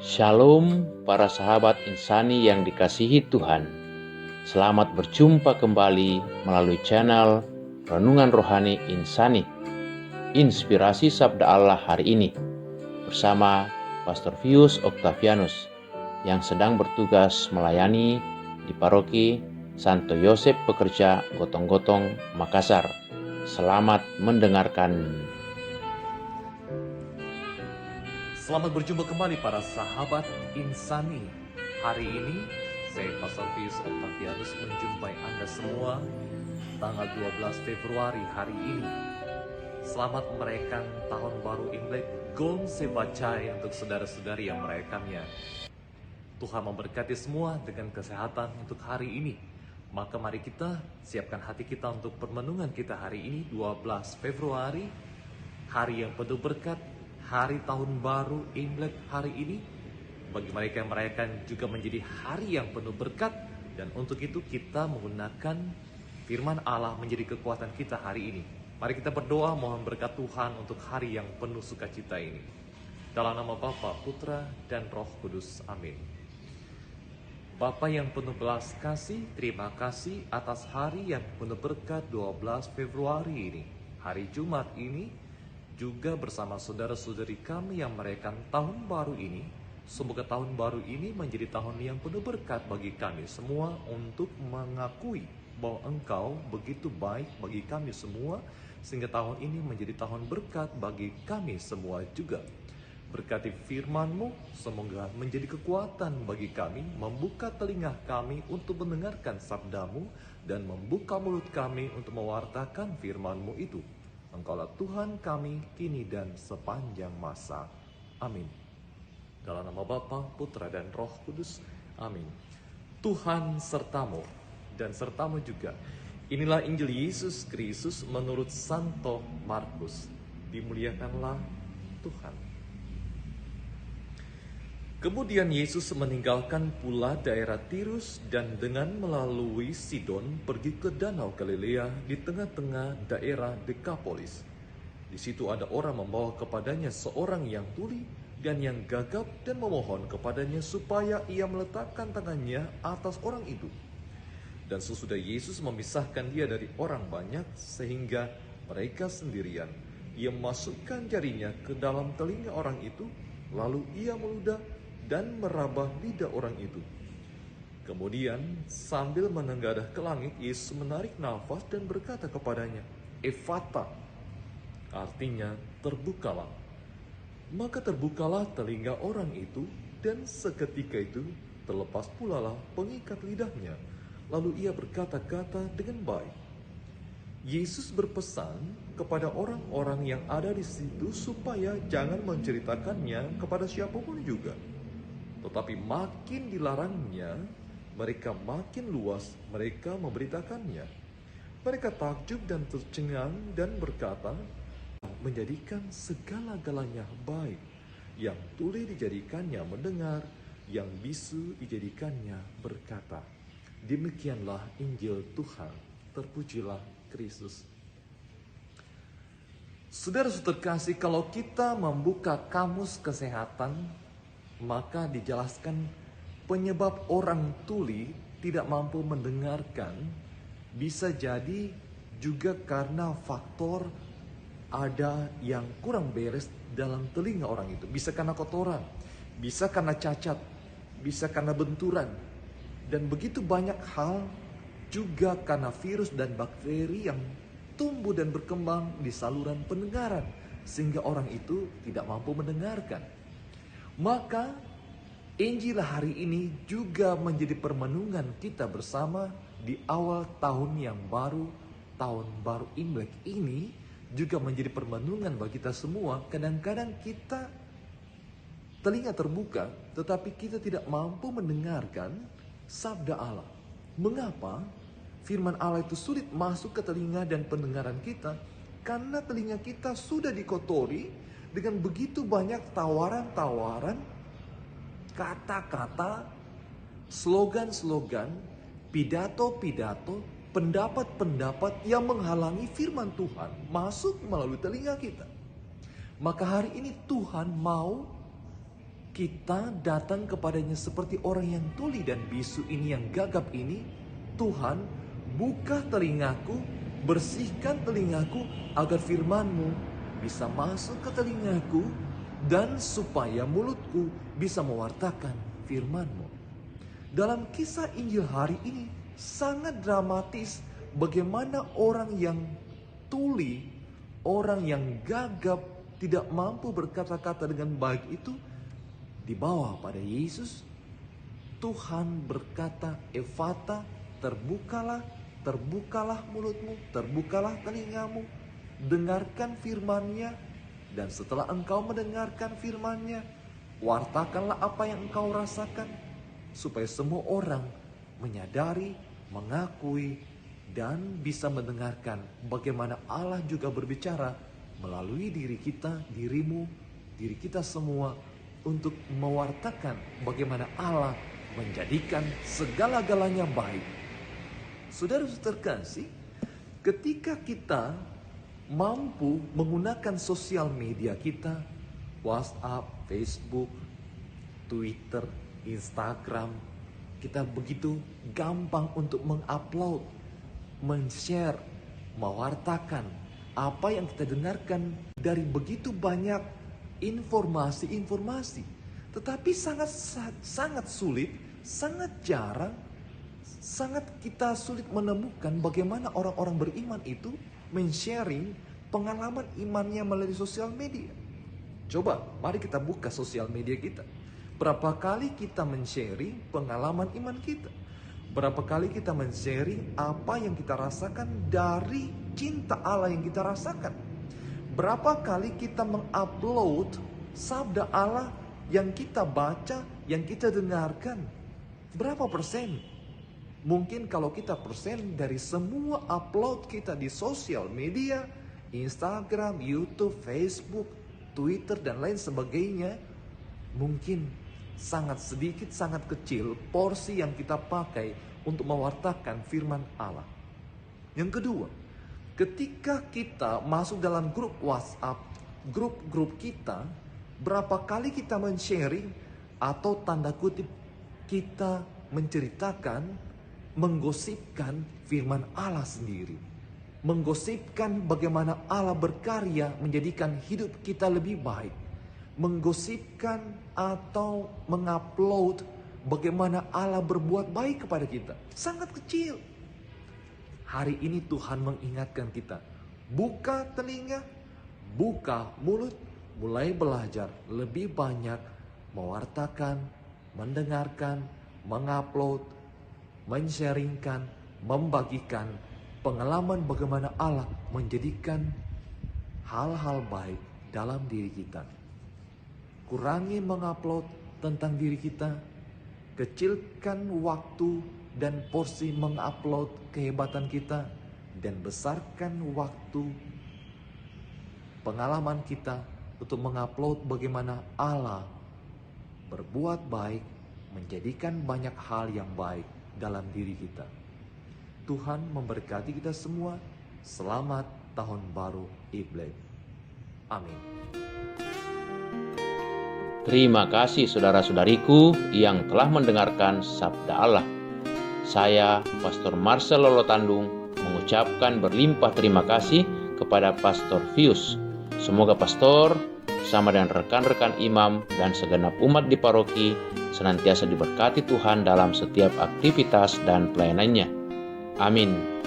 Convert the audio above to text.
Shalom para sahabat insani yang dikasihi Tuhan. Selamat berjumpa kembali melalui channel Renungan Rohani Insani. Inspirasi Sabda Allah hari ini bersama Pastor Vius Octavianus yang sedang bertugas melayani di Paroki Santo Yosef Pekerja Gotong-Gotong, Makassar. Selamat mendengarkan. Selamat berjumpa kembali para sahabat insani. Hari ini saya Pastor Vius Octavianus menjumpai Anda semua tanggal 12 Februari hari ini. Selamat merayakan tahun baru Imlek Gong Sebacai untuk saudara-saudari yang merayakannya. Tuhan memberkati semua dengan kesehatan untuk hari ini. Maka mari kita siapkan hati kita untuk permenungan kita hari ini 12 Februari, hari yang penuh berkat, hari tahun baru Imlek hari ini. Bagi mereka yang merayakan juga menjadi hari yang penuh berkat. Dan untuk itu kita menggunakan firman Allah menjadi kekuatan kita hari ini. Mari kita berdoa mohon berkat Tuhan untuk hari yang penuh sukacita ini. Dalam nama Bapa, Putra, dan Roh Kudus. Amin. Bapa yang penuh belas kasih, terima kasih atas hari yang penuh berkat 12 Februari ini. Hari Jumat ini juga bersama saudara-saudari kami yang merayakan tahun baru ini. Semoga tahun baru ini menjadi tahun yang penuh berkat bagi kami semua untuk mengakui bahwa Engkau begitu baik bagi kami semua, sehingga tahun ini menjadi tahun berkat bagi kami semua juga. Berkati firman-Mu, semoga menjadi kekuatan bagi kami, membuka telinga kami untuk mendengarkan sabda-Mu, dan membuka mulut kami untuk mewartakan firman-Mu itu. Engkaulah Tuhan kami kini dan sepanjang masa. Amin. Dalam nama Bapa, Putra, dan Roh Kudus. Amin. Tuhan sertamu dan sertamu juga. Inilah Injil Yesus Kristus menurut Santo Markus. Dimuliakanlah Tuhan. Kemudian Yesus meninggalkan pula daerah Tirus dan dengan melalui Sidon pergi ke Danau Galilea di tengah-tengah daerah Dekapolis. Di situ ada orang membawa kepadanya seorang yang tuli dan yang gagap dan memohon kepadanya supaya ia meletakkan tangannya atas orang itu. Dan sesudah Yesus memisahkan dia dari orang banyak sehingga mereka sendirian, ia memasukkan jarinya ke dalam telinga orang itu, lalu ia meludah dan meraba lidah orang itu. Kemudian sambil menengadah ke langit, Yesus menarik nafas dan berkata kepadanya, "Ephata," artinya terbukalah. Maka terbukalah telinga orang itu, dan seketika itu terlepas pula pengikat lidahnya. Lalu ia berkata-kata dengan baik. Yesus berpesan kepada orang-orang yang ada di situ supaya jangan menceritakannya kepada siapapun juga. Tetapi makin dilarangnya, mereka makin luas mereka memberitakannya. Mereka takjub dan tercengang dan berkata, menjadikan segala-galanya baik. Yang tuli dijadikannya mendengar, yang bisu dijadikannya berkata. Demikianlah Injil Tuhan. Terpujilah Kristus. Saudara-saudara terkasih, kalau kita membuka kamus kesehatan, maka dijelaskan penyebab orang tuli tidak mampu mendengarkan bisa jadi juga karena faktor ada yang kurang beres dalam telinga orang itu. Bisa karena kotoran, bisa karena cacat, bisa karena benturan, dan begitu banyak hal juga karena virus dan bakteri yang tumbuh dan berkembang di saluran pendengaran sehingga orang itu tidak mampu mendengarkan. Maka Injil hari ini juga menjadi permenungan kita bersama di awal tahun yang baru, tahun baru Imlek ini juga menjadi permenungan bagi kita semua. Kadang-kadang kita telinga terbuka tetapi kita tidak mampu mendengarkan sabda Allah. Mengapa? Firman Allah itu sulit masuk ke telinga dan pendengaran kita karena telinga kita sudah dikotori dengan begitu banyak tawaran-tawaran, kata-kata, slogan-slogan, pidato-pidato, pendapat-pendapat yang menghalangi firman Tuhan masuk melalui telinga kita. Maka hari ini Tuhan mau kita datang kepadanya seperti orang yang tuli dan bisu ini, yang gagap ini. Tuhan, buka telingaku, bersihkan telingaku agar firman-Mu bisa masuk ke telingaku dan supaya mulutku bisa mewartakan firman-Mu. Dalam kisah Injil hari ini sangat dramatis bagaimana orang yang tuli, orang yang gagap, tidak mampu berkata-kata dengan baik itu dibawa pada Yesus. Tuhan berkata, Efata, terbukalah mulutmu, terbukalah telingamu, dengarkan firman-Nya, dan setelah engkau mendengarkan firman-Nya, wartakanlah apa yang engkau rasakan, supaya semua orang menyadari, mengakui, dan bisa mendengarkan bagaimana Allah juga berbicara melalui diri kita, dirimu, diri kita semua, untuk mewartakan bagaimana Allah menjadikan segala-galanya baik. Saudara-saudara terkasih, ketika kita mampu menggunakan sosial media kita, WhatsApp, Facebook, Twitter, Instagram, kita begitu gampang untuk mengupload, men-share, mewartakan apa yang kita dengarkan dari begitu banyak informasi-informasi. Tetapi sangat sulit, sangat jarang, sangat kita sulit menemukan bagaimana orang-orang beriman itu men-sharing pengalaman imannya melalui sosial media. Coba, mari kita buka sosial media kita. Berapa kali kita men-sharing pengalaman iman kita? Berapa kali kita men-sharing apa yang kita rasakan dari cinta Allah yang kita rasakan? Berapa kali kita mengupload sabda Allah yang kita baca, yang kita dengarkan? Berapa persen? Mungkin kalau kita persen dari semua upload kita di sosial media, Instagram, YouTube, Facebook, Twitter, dan lain sebagainya, mungkin sangat sedikit, sangat kecil porsi yang kita pakai untuk mewartakan firman Allah. Yang kedua, ketika kita masuk dalam grup WhatsApp, grup-grup kita, berapa kali kita men-sharing atau tanda kutip kita menceritakan, menggosipkan firman Allah sendiri. Menggosipkan bagaimana Allah berkarya menjadikan hidup kita lebih baik. Menggosipkan atau mengupload bagaimana Allah berbuat baik kepada kita. Sangat kecil. Hari ini Tuhan mengingatkan kita. Buka telinga, buka mulut, mulai belajar lebih banyak mewartakan, mendengarkan, mengupload, men-sharingkan, membagikan pengalaman bagaimana Allah menjadikan hal-hal baik dalam diri kita. Kurangi mengupload tentang diri kita, kecilkan waktu dan porsi mengupload kehebatan kita, dan besarkan waktu pengalaman kita untuk mengupload bagaimana Allah berbuat baik, menjadikan banyak hal yang baik dalam diri kita. Tuhan memberkati kita semua. Selamat Tahun Baru Imlek. Amin. Terima kasih saudara-saudariku yang telah mendengarkan sabda Allah. Saya, Pastor Marcel Lolotandung, mengucapkan berlimpah terima kasih kepada Pastor Fius. Semoga Pastor bersama dengan rekan-rekan imam dan segenap umat di paroki senantiasa diberkati Tuhan dalam setiap aktivitas dan pelayanannya. Amin.